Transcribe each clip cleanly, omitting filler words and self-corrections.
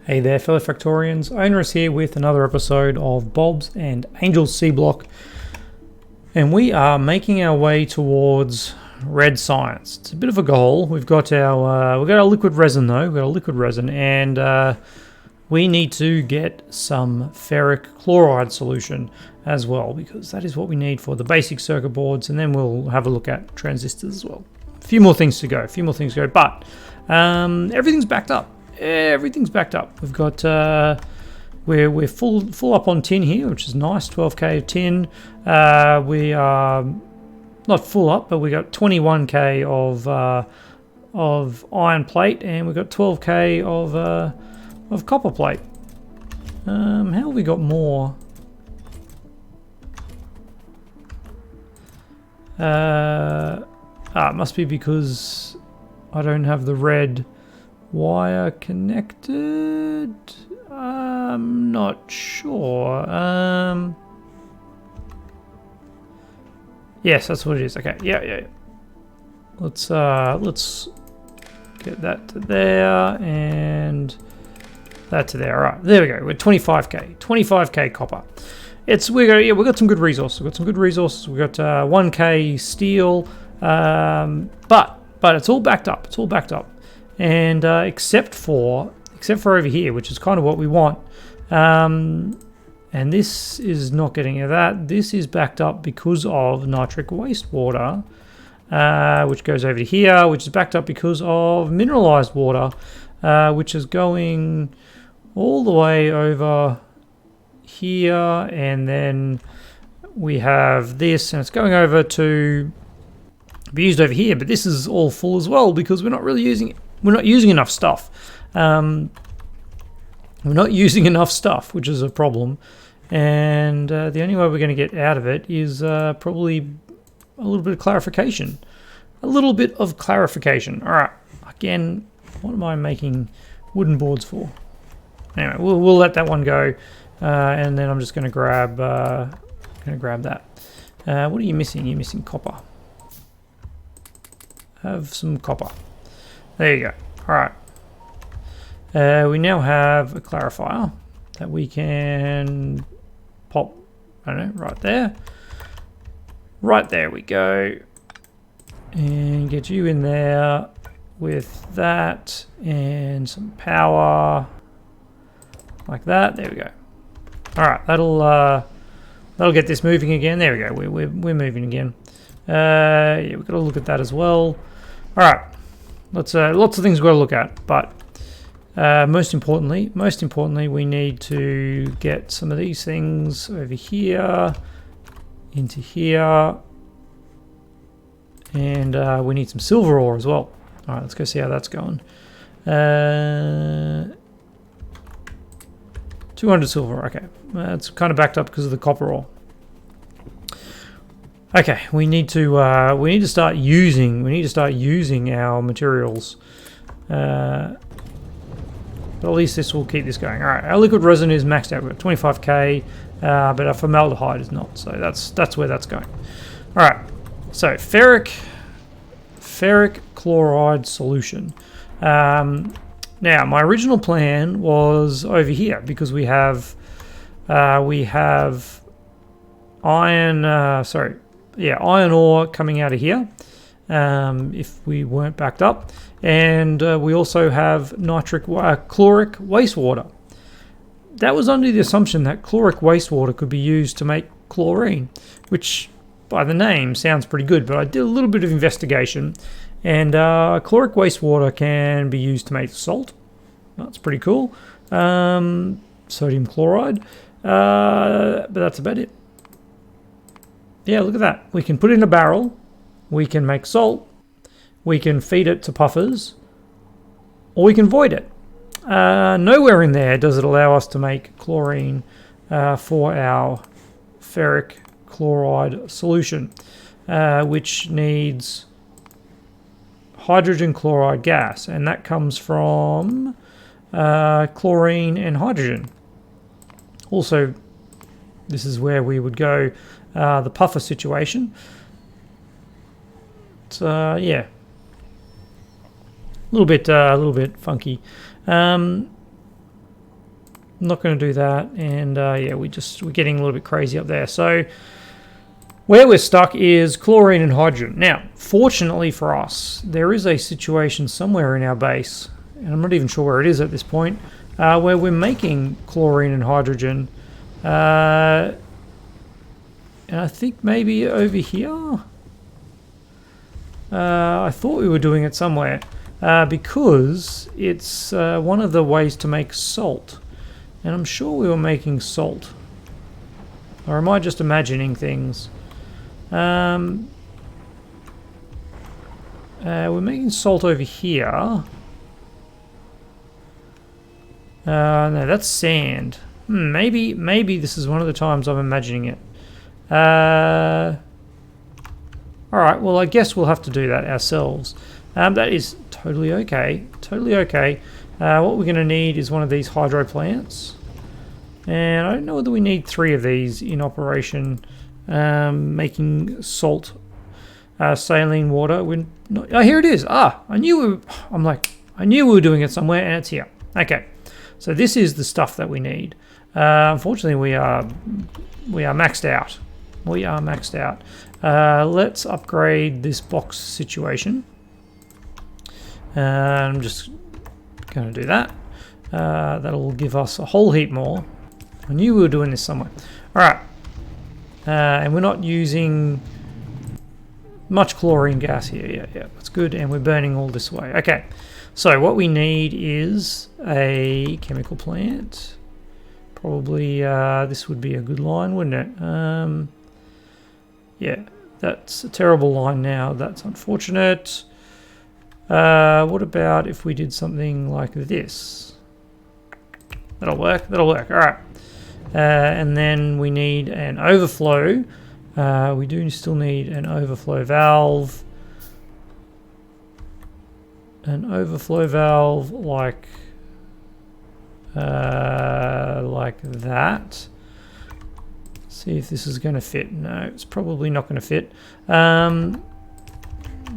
Hey there, fellow Factorians. Onerous here with another episode of Bob's and Angel's Seablock, and we are making our way towards red science. It's a bit of a goal. We've got our liquid resin though. We've got a liquid resin, and we need to get some ferric chloride solution as well, because that is what we need for the basic circuit boards, and then we'll have a look at transistors as well. A few more things to go. But everything's backed up. Everything's backed up. We've got we're full up on tin here, which is nice. 12k of tin. We are not full up, but we got 21k of iron plate, and we've got 12k of copper plate. How have we got more? It must be because I don't have the red wire connected. I'm not sure. Yes, that's what it is. Okay, yeah. Let's get that to there and that to there. All right, there we go. We're 25k copper. We got some good resources. We got 1k steel, but it's all backed up. And except for over here, which is kind of what we want, and this is not getting at that. This is backed up because of nitric wastewater, which goes over to here, which is backed up because of mineralized water, which is going all the way over here, and then we have this, and it's going over to be used over here. But this is all full as well because we're not using enough stuff. We're not using enough stuff, which is a problem. And the only way we're going to get out of it is probably a little bit of clarification. All right. Again, what am I making wooden boards for? Anyway, we'll let that one go, and then I'm just going to grab that. What are you missing? You're missing copper. Have some copper. There you go. All right. We now have a clarifier that we can pop, I don't know, right there. Right there we go. And get you in there with that and some power like that. There we go. All right, that'll get this moving again. There we go. We're moving again. Yeah, we've got to look at that as well. All right. Lots of things we've got to look at, but most importantly, we need to get some of these things over here, into here, and we need some silver ore as well. All right, let's go see how that's going. 200 silver. Okay, it's kind of backed up because of the copper ore. Okay, we need to start using our materials. But at least this will keep this going. All right, our liquid resin is maxed out. We've got 25k, but our formaldehyde is not. So that's where that's going. All right, so ferric chloride solution. Now, my original plan was over here because we have iron ore coming out of here, if we weren't backed up, and we also have chloric wastewater. That was under the assumption that chloric wastewater could be used to make chlorine, which by the name sounds pretty good, but I did a little bit of investigation, and chloric wastewater can be used to make salt. That's pretty cool. Sodium chloride, but that's about it. Yeah, look at that. We can put it in a barrel, we can make salt, we can feed it to puffers, or we can void it. Nowhere in there does it allow us to make chlorine for our ferric chloride solution, which needs hydrogen chloride gas, and that comes from chlorine and hydrogen. Also, this is where we would go the puffer situation. So yeah, a little bit funky. not going to do that. And yeah, we're getting a little bit crazy up there. So where we're stuck is chlorine and hydrogen. Now, fortunately for us, there is a situation somewhere in our base, and I'm not even sure where it is at this point, where we're making chlorine and hydrogen. And I think maybe over here. I thought we were doing it somewhere because it's one of the ways to make salt. And I'm sure we were making salt. Or am I just imagining things? We're making salt over here. No, that's sand. Maybe this is one of the times I'm imagining it. Alright, well I guess we'll have to do that ourselves. That is totally okay. Totally okay. What we're going to need is one of these hydro plants. And I don't know whether we need 3 of these in operation. Making salt, saline water. We're not, oh, here it is. I knew we were doing it somewhere, and it's here. Okay, so this is the stuff that we need. Unfortunately, we are maxed out. We are maxed out. Let's upgrade this box situation. I'm just going to do that. That'll give us a whole heap more. I knew we were doing this somewhere. All right. And we're not using much chlorine gas here. Yeah, that's good. And we're burning all this away. Okay, so what we need is a chemical plant. Probably this would be a good line, wouldn't it? Yeah, that's a terrible line now. That's unfortunate. What about if we did something like this? That'll work. That'll work. All right. And then we need an overflow. We do still need an overflow valve. An overflow valve like that. See if this is going to fit. No, it's probably not going to fit.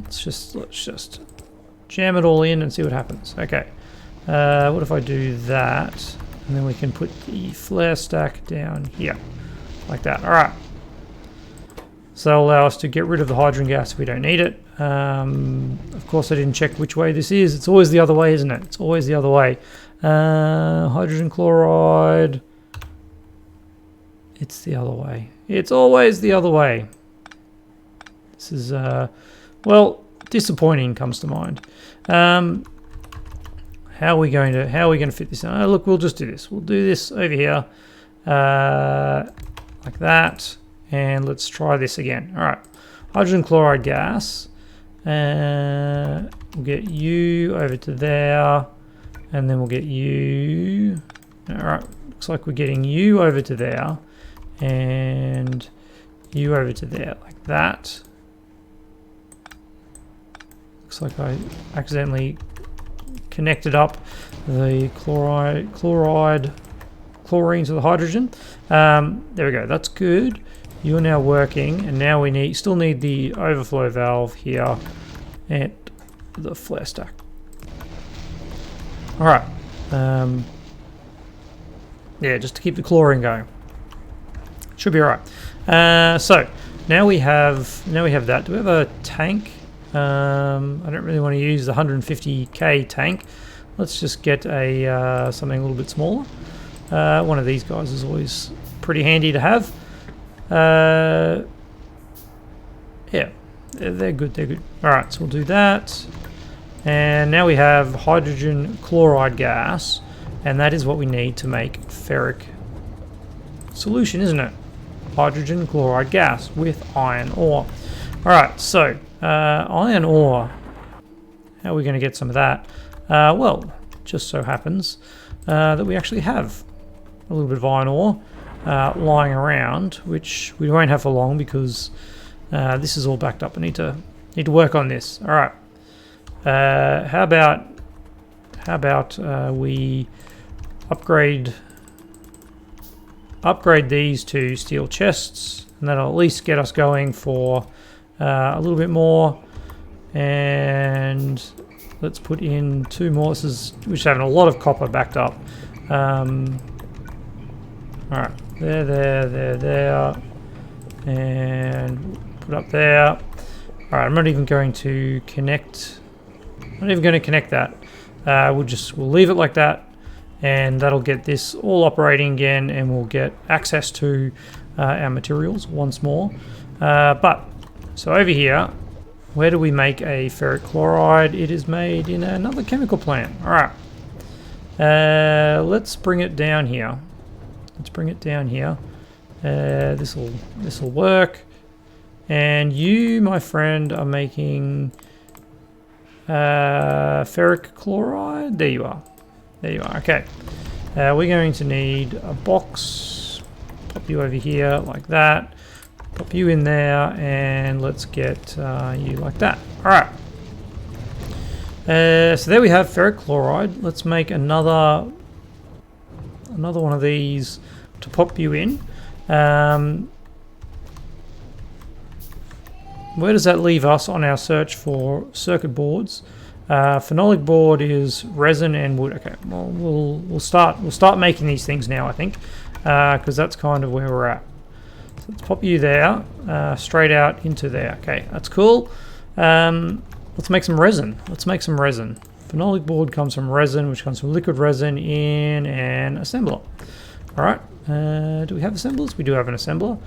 Let's just jam it all in and see what happens. Okay. What if I do that? And then we can put the flare stack down here, like that. All right. So that'll allow us to get rid of the hydrogen gas if we don't need it. Of course, I didn't check which way this is. It's always the other way, isn't it? It's always the other way. Hydrogen chloride. It's the other way. It's always the other way. This is, well, disappointing comes to mind. How are we going to fit this in? Oh, look, we'll just do this. We'll do this over here, like that, and let's try this again. All right, hydrogen chloride gas. We'll get you over to there, and then we'll get you. All right, looks like we're getting you over to there, and you over to there, like that. Looks like I accidentally connected up the chlorine to the hydrogen. There we go. That's good. You're now working, and now we still need the overflow valve here and the flare stack. All right. Yeah, just to keep the chlorine going. Should be all right. So now we have that. Do we have a tank? I don't really want to use the 150k tank. Let's just get a something a little bit smaller. One of these guys is always pretty handy to have. Yeah, they're good. They're good. All right, so we'll do that. And now we have hydrogen chloride gas, and that is what we need to make ferric solution, isn't it? Hydrogen chloride gas with iron ore. All right, so iron ore. How are we going to get some of that? Well, just so happens that we actually have a little bit of iron ore lying around, which we won't have for long because this is all backed up. I need to work on this. All right. How about we upgrade these to steel chests, and that'll at least get us going for a little bit more. And let's put in 2 more. This is, we're just having a lot of copper backed up. Alright, there. And put up there. Alright, I'm not even going to connect. I'm not even going to connect that. We'll leave it like that. And that'll get this all operating again, and we'll get access to our materials once more. So over here, where do we make a ferric chloride? It is made in another chemical plant. All right. Let's bring it down here. This'll work. And you, my friend, are making ferric chloride. There you are. Okay. We're going to need a box. Pop you over here like that. Pop you in there, and let's get you like that. All right. So there we have ferric chloride. Let's make another one of these to pop you in. Where does that leave us on our search for circuit boards? Phenolic board is resin and wood. Okay, well we'll start making these things now, I think, because that's kind of where we're at. So let's pop you there, straight out into there. Okay, that's cool. Let's make some resin. Phenolic board comes from resin, which comes from liquid resin in an assembler. All right. Do we have assemblers? We do have an assembler.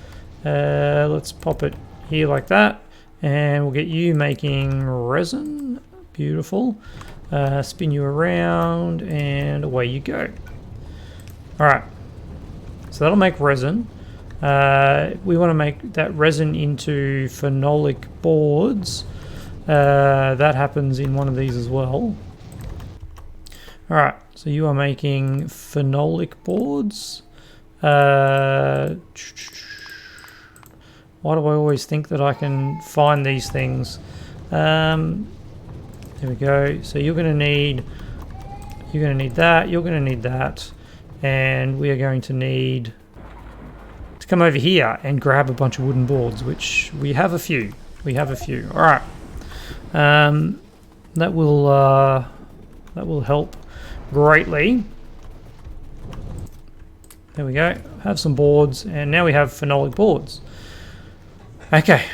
Let's pop it here like that, and we'll get you making resin. Beautiful. Spin you around, and away you go. All right. So that'll make resin. We want to make that resin into phenolic boards. That happens in one of these as well. All right. So you are making phenolic boards. Why do I always think that I can find these things? There we go. So you're going to need that. You're going to need that, and we are going to need to come over here and grab a bunch of wooden boards, which we have a few. All right. That will help greatly. There we go. Have some boards, and now we have phenolic boards. Okay.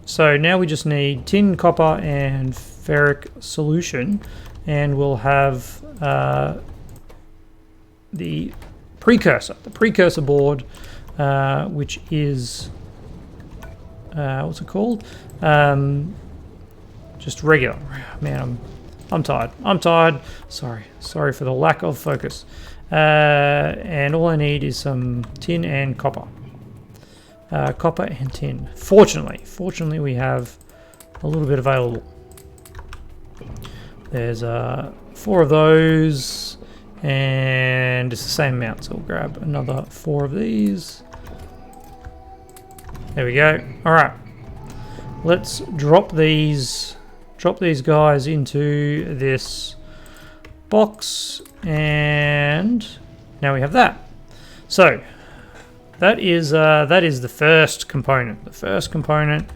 So now we just need tin, copper, and ferric solution, and we'll have the precursor board, which is what's it called? Just regular. Man, I'm tired. Sorry for the lack of focus. And all I need is some tin and copper. Copper and tin. Fortunately, we have a little bit available. There's 4 of those, and it's the same amount, so we'll grab another 4 of these. There we go. All right, let's drop these guys into this box, and now we have that. So that is the first component. The first component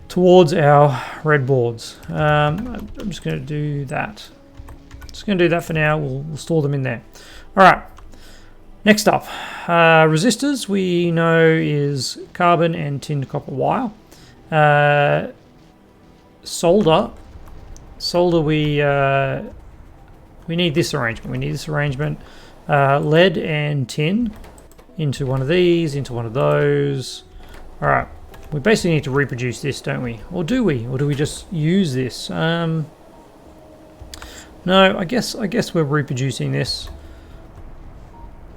towards our red boards. I'm just going to do that. Just going to do that for now. We'll store them in there. All right. Next up, resistors. We know is carbon and tin copper wire. Solder. We need this arrangement. Lead and tin. Into one of these, into one of those. All right, we basically need to reproduce this, don't we? Or do we? Or do we just use this? No, I guess we're reproducing this.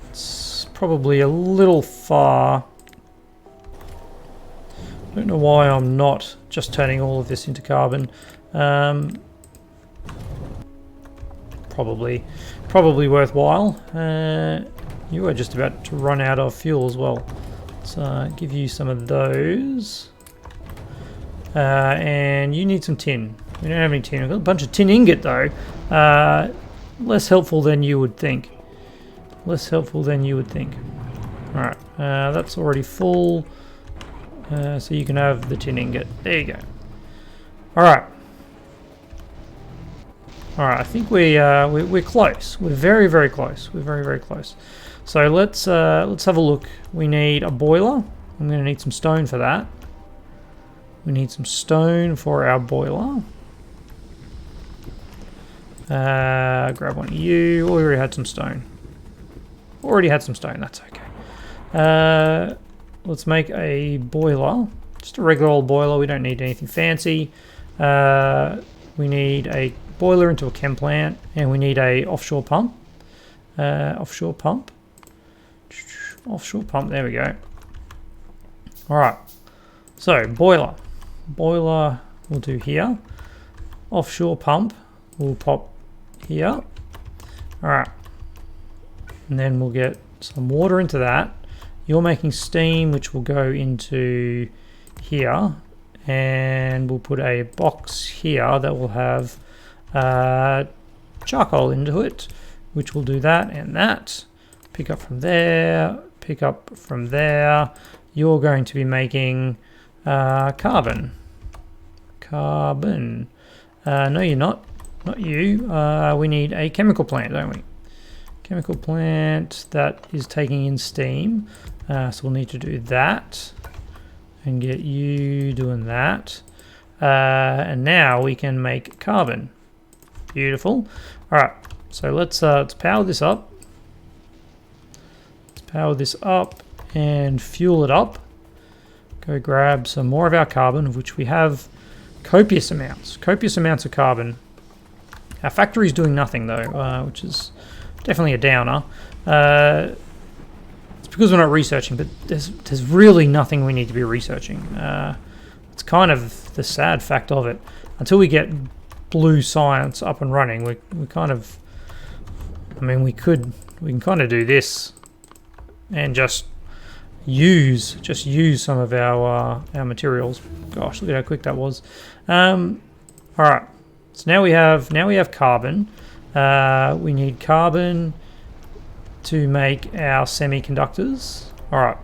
It's probably a little far. I don't know why I'm not just turning all of this into carbon. Probably worthwhile. You are just about to run out of fuel as well. So give you some of those. And you need some tin. We don't have any tin. I've got a bunch of tin ingot though. Less helpful than you would think. Alright, that's already full. So you can have the tin ingot. There you go. Alright. All right, I think we're close. We're very, very close. We're very, very close. So let's have a look. We need a boiler. I'm going to need some stone for that. We need some stone for our boiler. Grab one of you. We already had some stone. That's okay. Let's make a boiler. Just a regular old boiler. We don't need anything fancy. We need a boiler into a chem plant, and we need a offshore pump. Offshore pump. There we go. All right. So boiler we'll do here. Offshore pump will pop here. All right. And then we'll get some water into that. You're making steam, which will go into here, and we'll put a box here that will have charcoal into it, which will do that and that. Pick up from there, pick up from there. You're going to be making carbon. No, you're not. Not you. We need a chemical plant, don't we? Chemical plant that is taking in steam. So we'll need to do that and get you doing that. And now we can make carbon. Beautiful. All right. So let's power this up. Let's power this up and fuel it up. Go grab some more of our carbon, of which we have copious amounts. Copious amounts of carbon. Our factory's doing nothing though, which is definitely a downer. It's because we're not researching, but there's really nothing we need to be researching. It's kind of the sad fact of it. Until we get blue science up and running, we kind of, I mean, we can kind of do this and just use some of our materials. Gosh, look at how quick that was. All right, so now we have carbon. We need carbon to make our semiconductors. All right,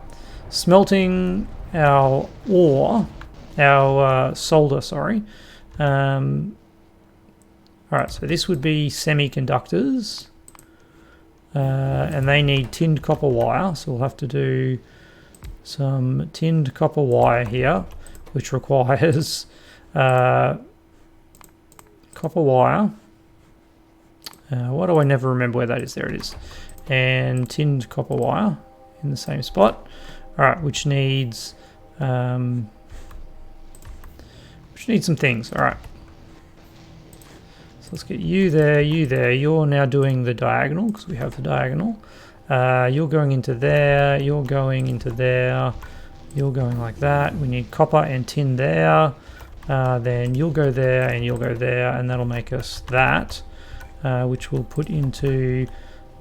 smelting our ore, our solder. Sorry. All right, so this would be semiconductors, and they need tinned copper wire. So we'll have to do some tinned copper wire here, which requires copper wire. Why do I never remember where that is? There it is. And tinned copper wire in the same spot. All right, which needs some things. All right. So let's get you there, you there. You're now doing the diagonal because we have the diagonal. You're going into there. You're going into there. You're going like that. We need copper and tin there. Then you'll go there and you'll go there, and that'll make us that. Which we'll put into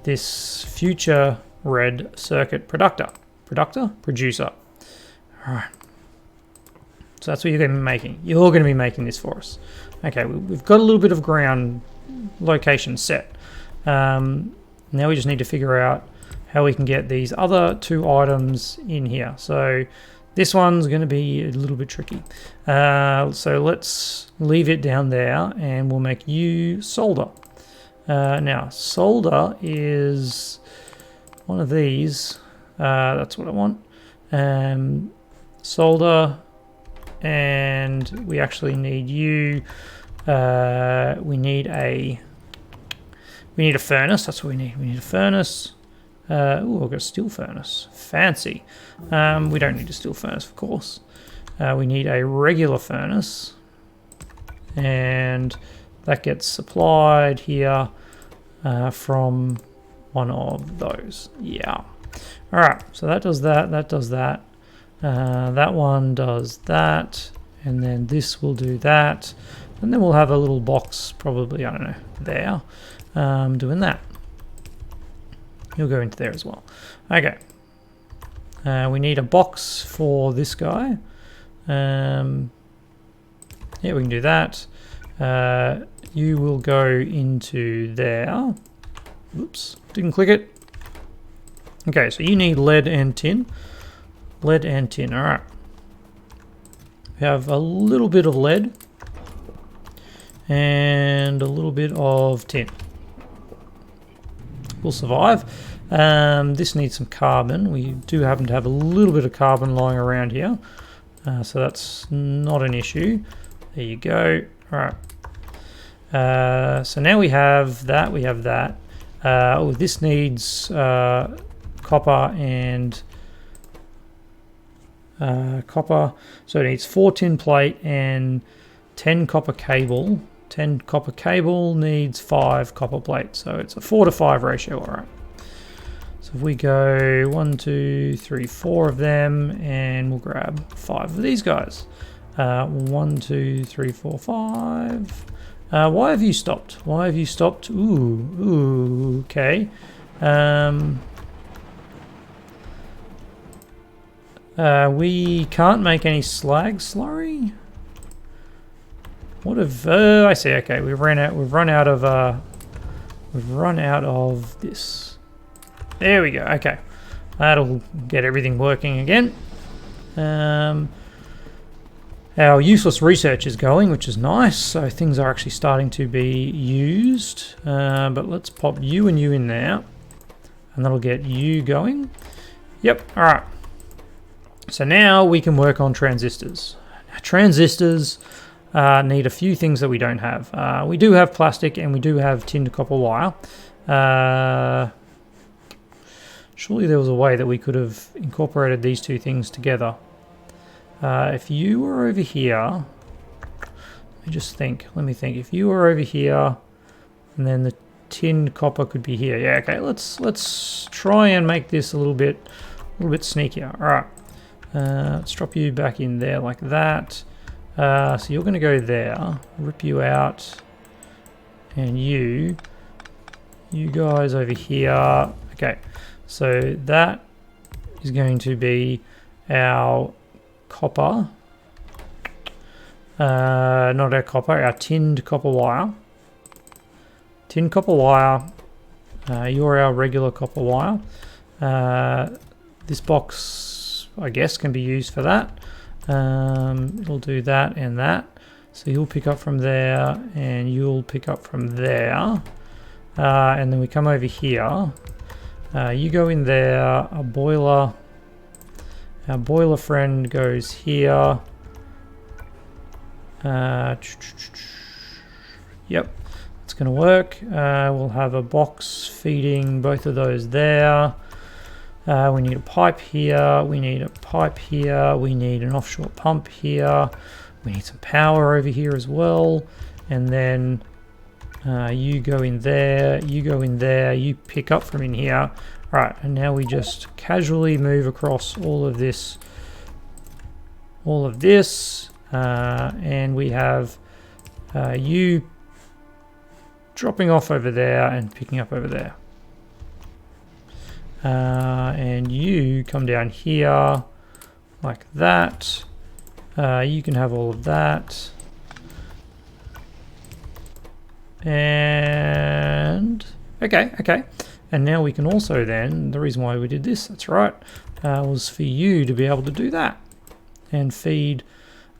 this future red circuit producer. All right. So that's what you're going to be making. You're going to be making this for us. Okay, we've got a little bit of ground location set. Now we just need to figure out how we can get these other two items in here. So this one's going to be a little bit tricky. So let's leave it down there, and we'll make you solder. Now, solder is one of these. That's what I want. Solder, and we actually need you. We need a furnace. That's what we need. We need a furnace. Ooh, I've got a steel furnace. Fancy. We don't need a steel furnace, of course. We need a regular furnace, and that gets supplied here from one of those. Yeah. All right. So that does that. That does that. That one does that, and then this will do that, and then we'll have a little box, probably, I don't know, there, doing that. You'll go into there as well. Okay. We need a box for this guy. Yeah, we can do that. You will go into there. Oops, didn't click it. Okay, so you need lead and tin. Lead and tin, all right. We have a little bit of lead. and a little bit of tin. We'll survive. This needs some carbon. We do happen to have a little bit of carbon lying around here, so that's not an issue. There you go. All right. So now we have that. We have that. Oh, this needs copper and copper. So it needs 4 tin plate and 10 copper cable. 10 copper cable needs 5 copper plate. So it's a 4 to 5 ratio. All right. So if we go 1, 2, 3, 4 of them, and we'll grab 5 of these guys. 1, 2, 3, 4, 5. Why have you stopped? Why have you stopped? Ooh, okay. We can't make any slag slurry. What have I see? Okay, we've run out of this. There we go. Okay, that'll get everything working again. Our useless research is going, which is nice. So things are actually starting to be used. But let's pop you and you in there, and that'll get you going. Yep. All right. So now we can work on transistors. Now, transistors need a few things that we don't have. We do have plastic and we do have tin to copper wire. Surely there was a way that we could have incorporated these two things together. If you were over here, let me just think. Let me think. If you were over here, and then the tin copper could be here. Yeah. Okay. Let's try and make this a little bit sneakier. All right. Let's drop you back in there like that. So you're going to go there, rip you out, and you guys over here. Okay, so that is going to be our copper, not our copper, our tinned copper wire. Tin copper wire, you're our regular copper wire. This box, I guess, can be used for that. It'll do that and that. So you'll pick up from there and you'll pick up from there. And then we come over here. You go in there, our boiler friend goes here. Yep, it's going to work. We'll have a box feeding both of those there. We need a pipe here, we need a pipe here, we need an offshore pump here, we need some power over here as well, and then you go in there, you go in there, you pick up from in here. Right, and now we just casually move across all of this, and we have you dropping off over there and picking up over there. And you come down here like that. You can have all of that. And okay. And now we can also then, the reason why we did this, that's right, was for you to be able to do that and feed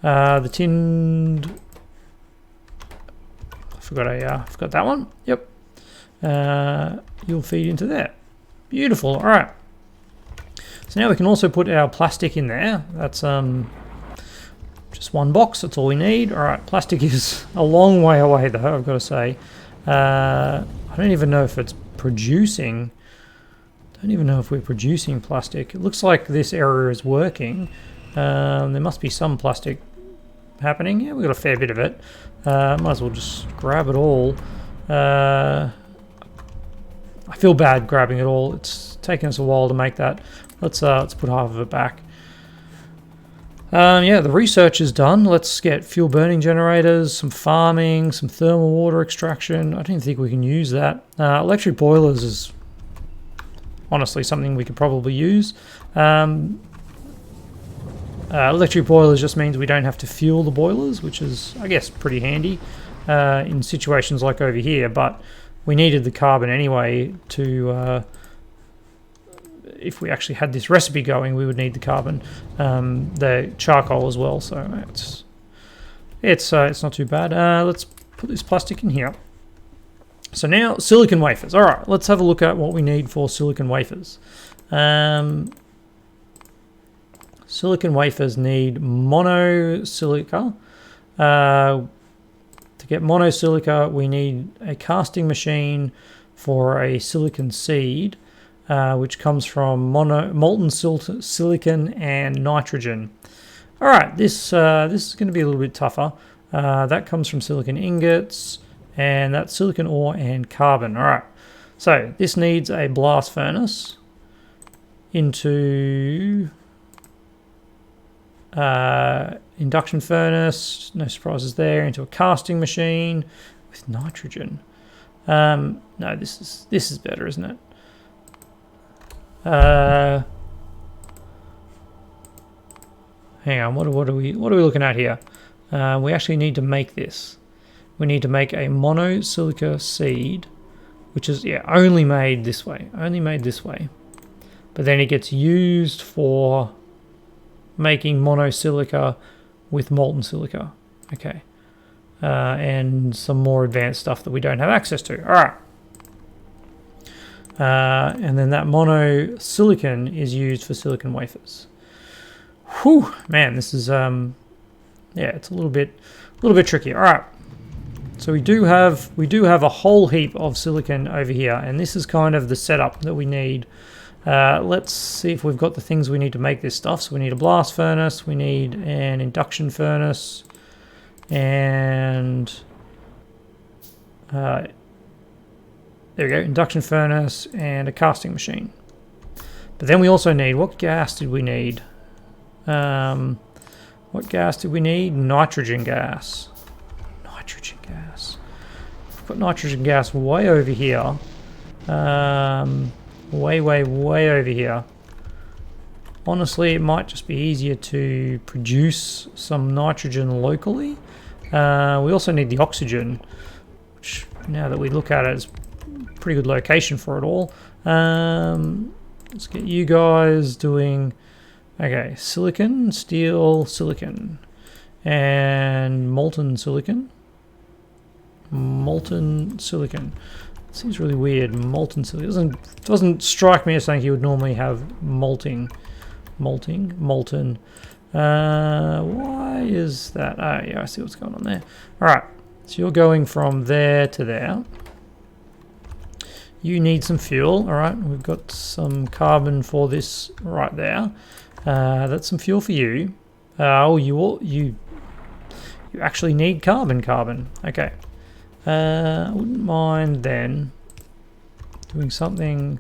the tinned. I forgot that one. Yep. You'll feed into there. Beautiful. All right. So now we can also put our plastic in there. That's just one box. That's all we need. All right. Plastic is a long way away, though, I've got to say. I don't even know if it's producing. Don't even know if we're producing plastic. It looks like this area is working. There must be some plastic happening. Yeah, we've got a fair bit of it. Might as well just grab it all. I feel bad grabbing it all. It's taken us a while to make that. Let's put half of it back. Yeah, the research is done. Let's get fuel burning generators, some farming, some thermal water extraction. I don't think we can use that. Electric boilers is honestly something we could probably use. Electric boilers just means we don't have to fuel the boilers, which is, I guess, pretty handy in situations like over here, but we needed the carbon anyway to, if we actually had this recipe going, we would need the carbon, the charcoal as well, so it's not too bad. Let's put this plastic in here. So now silicon wafers. All right, let's have a look at what we need for silicon wafers. Silicon wafers need monosilica. To get monosilica, we need a casting machine for a silicon seed, which comes from molten silicon and nitrogen. All right, this is going to be a little bit tougher. That comes from silicon ingots, and that's silicon ore and carbon. All right, so this needs a blast furnace into induction furnace, no surprises there, into a casting machine with nitrogen. No, this is better, isn't it? Hang on, what are we looking at here? We actually need to make this. We need to make a monosilica seed, which is only made this way. But then it gets used for making monosilica with molten silica. Okay. And some more advanced stuff that we don't have access to. All right. And then that monosilicon is used for silicon wafers. Whew, man, this is it's a little bit tricky. All right. So we do have a whole heap of silicon over here, and this is kind of the setup that we need. Let's see if we've got the things we need to make this stuff. So we need a blast furnace, we need an induction furnace, and there we go, induction furnace and a casting machine. But then we also need, what gas did we need? What gas did we need? Nitrogen gas. Nitrogen gas. We've got nitrogen gas way over here. Way over here. Honestly, it might just be easier to produce some nitrogen locally. We also need the oxygen, which now that we look at it is a pretty good location for it all. Let's get you guys doing, okay, silicon, steel, silicon, and molten silicon. Molten silicon. Seems really weird. Molten silicon doesn't strike me as something you would normally have molten. Why is that? Oh yeah, I see what's going on there. All right, so you're going from there to there. You need some fuel. All right, we've got some carbon for this right there. That's some fuel for you. Oh, you actually need carbon. Okay. I wouldn't mind then doing something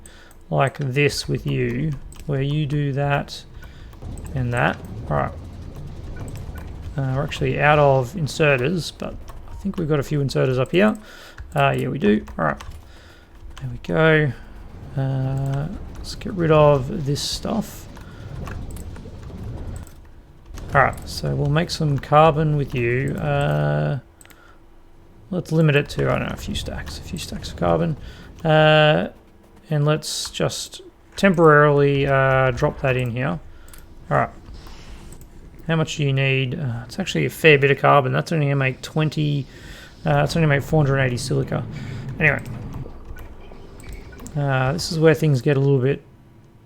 like this with you, where you do that and that. Alright. We're actually out of inserters, but I think we've got a few inserters up here. Yeah, we do. Alright. There we go. Let's get rid of this stuff. Alright, so we'll make some carbon with you. Let's limit it to, I don't know, a few stacks of carbon. And let's just temporarily drop that in here. Alright. How much do you need? It's actually a fair bit of carbon. That's only going to make 20... it's only going to make 480 silica. Anyway. This is where things get a little bit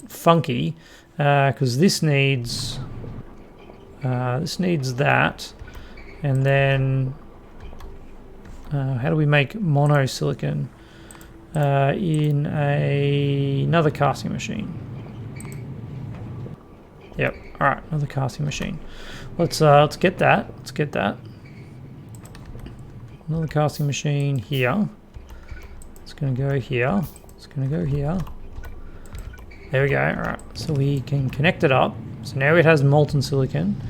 funky. Because this needs that. And then... how do we make monosilicon in another casting machine? Yep. All right, another casting machine. Let's get that. Let's get that. Another casting machine here. It's going to go here. It's going to go here. There we go. All right. So we can connect it up. So now it has molten silicon.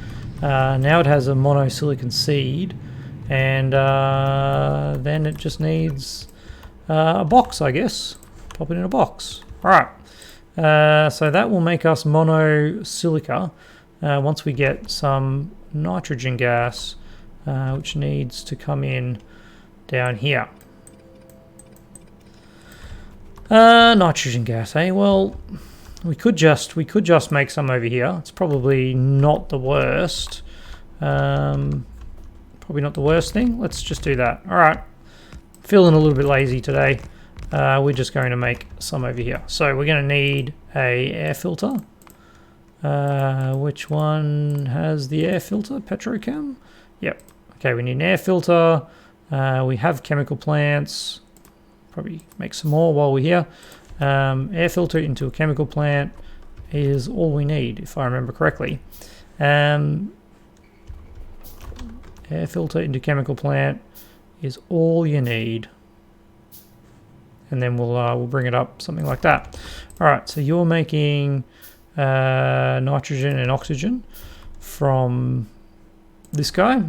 Now it has a monosilicon seed. And then it just needs a box, I guess. Pop it in a box. All right. So that will make us monosilica once we get some nitrogen gas, which needs to come in down here. Nitrogen gas, eh? Well, we could just make some over here. It's probably not the worst. Probably Probably not the worst thing. Let's just do that. All right. Feeling a little bit lazy today. We're just going to make some over here. So we're going to need a air filter. Which one has the air filter? Petrochem? Yep. Okay, we need an air filter. We have chemical plants. Probably make some more while we're here. Air filter into a chemical plant is all we need, if I remember correctly. Air filter into chemical plant is all you need. And then we'll bring it up, something like that. All right, so you're making nitrogen and oxygen from this guy.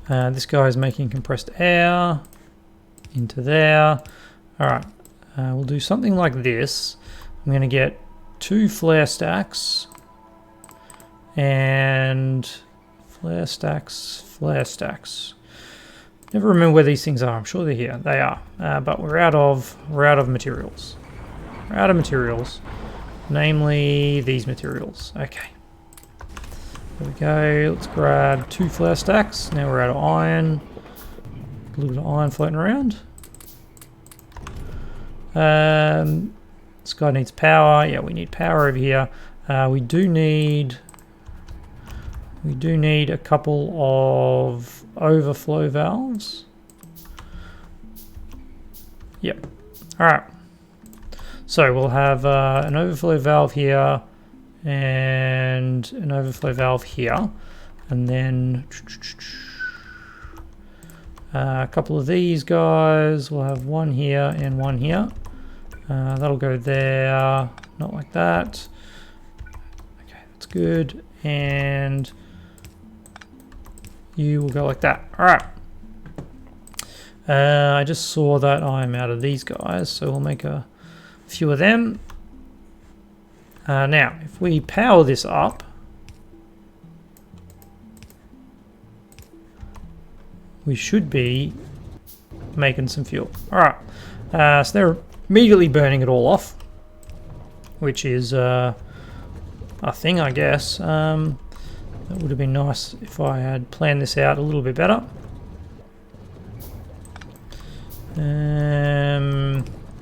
This guy is making compressed air into there. All right, we'll do something like this. I'm going to get 2 flare stacks and flare stacks. Never remember where these things are. I'm sure they're here. They are, but we're out of materials. We're out of materials, namely these materials. Okay. There we go. Let's grab 2 flare stacks. Now we're out of iron. A little bit of iron floating around. This guy needs power. Yeah, we need power over here. We do need a couple of overflow valves. Yep. All right. So we'll have an overflow valve here and an overflow valve here, and then a couple of these guys. We'll have one here and one here. That'll go there, not like that. Okay, that's good. And you will go like that. All right. I just saw that I'm out of these guys, so we'll make a few of them. Now, if we power this up, we should be making some fuel. All right. So they're immediately burning it all off, which is a thing, I guess. That would have been nice if I had planned this out a little bit better.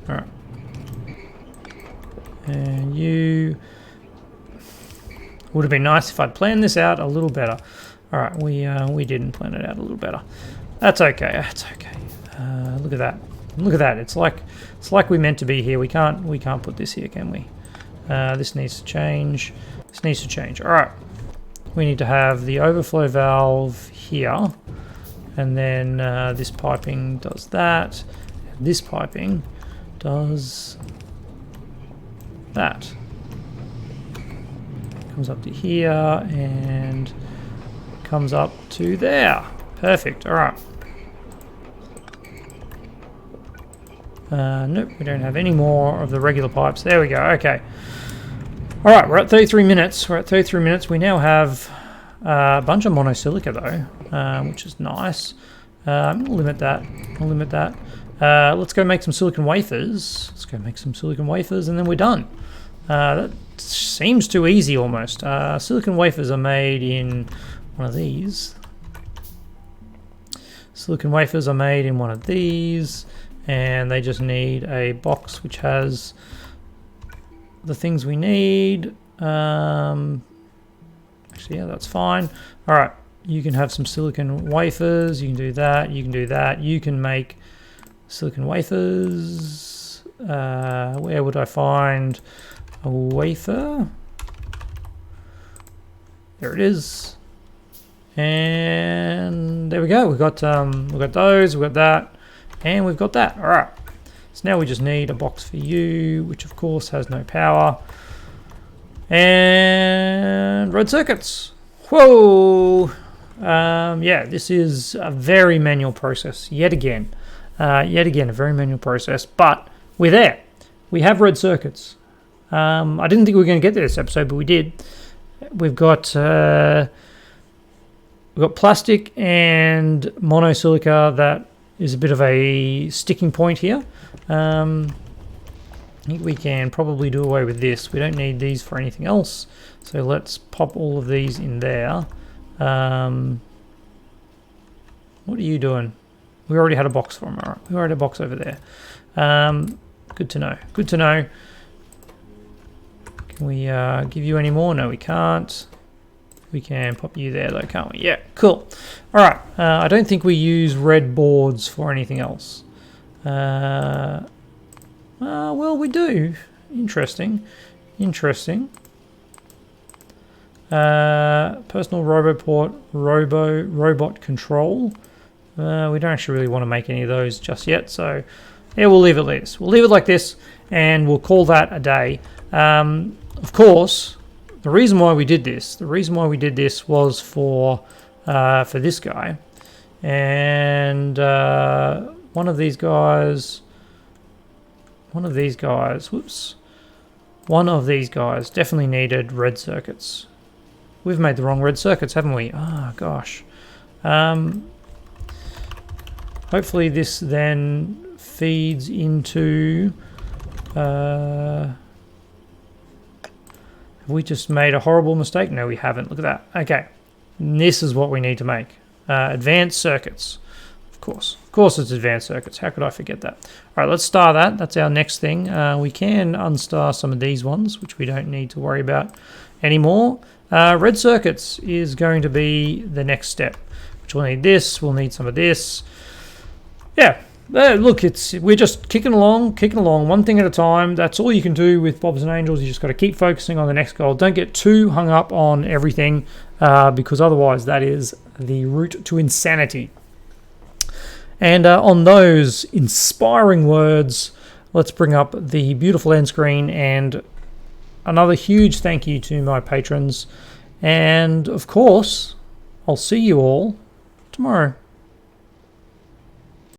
All right. And you would have been nice if I'd planned this out a little better. All right, we didn't plan it out a little better. That's okay. That's okay. Look at that. Look at that. It's like we meant to be here. We can't put this here, can we? This needs to change. This needs to change. All right. We need to have the overflow valve here, and then this piping does that. And this piping does that. Comes up to here and comes up to there. Perfect. All right. Nope, we don't have any more of the regular pipes. There we go. Okay. All right, we're at 33 minutes. We're at 33 minutes. We now have a bunch of monosilica though, which is nice. I'm gonna limit that. I'll limit that. Let's go make some silicon wafers. Let's go make some silicon wafers, and then we're done. That seems too easy almost. Silicon wafers are made in one of these. Silicon wafers are made in one of these, and they just need a box which has the things we need. Actually, yeah, that's fine. All right, you can have some silicon wafers. You can do that. You can do that. You can make silicon wafers. Where would I find a wafer? There it is. And there we go. We've got those. We've got that, and we've got that. All right. So now we just need a box for you, which of course has no power. And road circuits. Whoa. Yeah, this is a very manual process yet again. Yet again, a very manual process, but we're there. We have road circuits. I didn't think we were going to get to this episode, but we did. We've got plastic and monosilica that is a bit of a sticking point here. I think we can probably do away with this. We don't need these for anything else. So let's pop all of these in there. What are you doing? We already had a box for him. All right, we already had a box over there. Good to know. Good to know. Can we give you any more? No, we can't. We can pop you there though, can't we? Yeah, cool. All right. I don't think we use red boards for anything else. Well, we do. Interesting. Interesting. Personal robot control. We don't actually really want to make any of those just yet, so yeah, we'll leave it like this. We'll leave it like this, and we'll call that a day. Of course, the reason why we did this, was for this guy, and one of these guys definitely needed red circuits. We've made the wrong red circuits, haven't we? Oh gosh. Hopefully this then feeds into... have we just made a horrible mistake? No, we haven't. Look at that. Okay. And this is what we need to make. Advanced circuits. Of course it's advanced circuits. How could I forget that? All right, let's star that. That's our next thing. We can unstar some of these ones, which we don't need to worry about anymore. Red circuits is going to be the next step, which we'll need this. We'll need some of this. Yeah. Look, we're just kicking along, one thing at a time. That's all you can do with Bobs and Angels. You just got to keep focusing on the next goal. Don't get too hung up on everything, because otherwise that is the route to insanity. And on those inspiring words, let's bring up the beautiful end screen, and another huge thank you to my patrons. And of course, I'll see you all tomorrow.